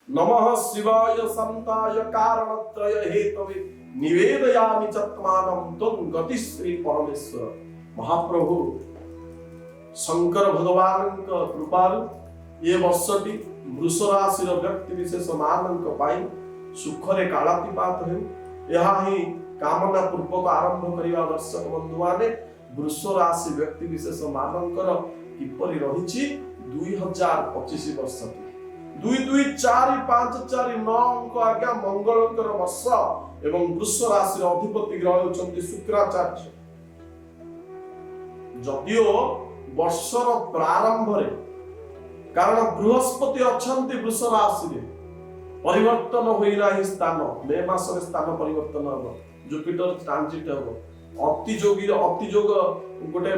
नमः शिवाय संताय कारणत्रय हेतवे निवेदयामि चत्मानं त्वं गतिश्री परमेश्वर। महाप्रभु शंकर भगवान कृपालु ये वर्षटी वृष राशि व्यक्ति विशेष मान सुखरे कालातिपात हो यह ही कामना पूर्वक आरंभ करने दर्शक बंधु माने वृष राशि व्यक्ति विशेष मानकर किपरि रहिछि 2025 वर्ष 224549 अंक आज्ञा मंगलकर वर्ष एवं वृष राशि अधिपति ग्रह होचंती शुक्राचार्य। जदियो वर्षर प्रारंभ रे कारण बृहस्पति अछंती वृष राशि रे परिवर्तन होइना ही स्थान मे मास रे स्थान परिवर्तन हो जुपिटर ट्रांजिट हो अतिजोगी अतिजोग गोटे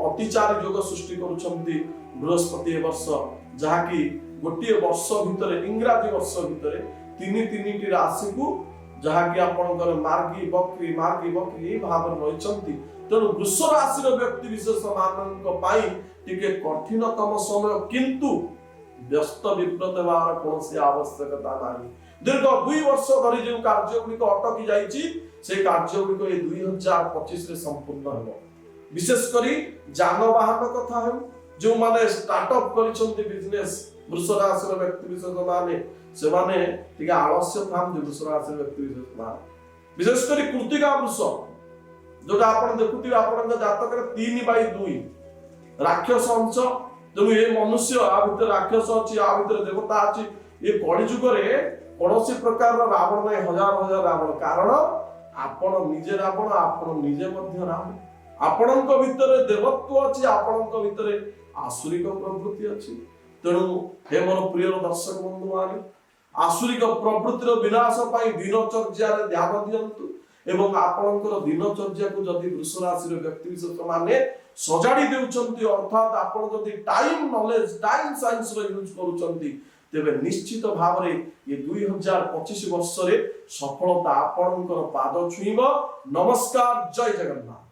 अतिचारी योग सृष्टि करुछंती बृहस्पति ए वर्ष जहाकी गोटे वर्ष भितर इंग्राजी वर्ष भितर तीन राशि को जहाकी आपनकर मार्गी बकरी भाव रहिछंती तेणु वृष राशि व्यक्ति विशेष मानक पाई टिके कठिनतम समय किंतु व्यस्त विब्रत हेबार कौन आवश्यकता नहीं। दीर्घ 2 वर्ष धरी जो कार्य गुड़िक अटकी जाइछि से कार्य गुड़िक ए 2025 रे संपूर्ण हेबो। विशेषकर जानवाहन कथा हो जो माने स्टार्टअप करिसंती बिजनेस वृष राशि व्यक्ति विशेष माने से माने टिके आलस्य थाम वृष राशि व्यक्ति विशेष माने विशेषकर कृतिका वृष जोटा आपण देखुथिबे आपण जातक रे 3/2 राक्षस अंश तेणु ये मनुष्य आ भितर राक्षस अच्छी आ भितर देवता अच्छी ये कलिजुग रे कौन प्रकार रावण नहीं हजार हजार रावण कारण आपण निजे रावण आपण निजे मध्य रावण आपणक भितर देवत्व अच्छी आपणक भितर आसुरिक प्रवृत्ति अच्छी। तेणु हे मोर प्रिय दर्शक बंधु माने आसुरिक प्रवृत्तिर विनाश पाई दिनचर्या रे ध्यान दियंतु एवं आपणकर दिनचर्या को जदि वृष राशि व्यक्ति विशेष माने सजाड़ी देउछंती अर्थात आपण जदि टाइम नॉलेज टाइम साइंस रो यूज करूछंती तेबे निश्चित भाव रे ये 2025 वर्ष रे सफलता आपणकर पाद छुईबो। नमस्कार, जय जगन्नाथ।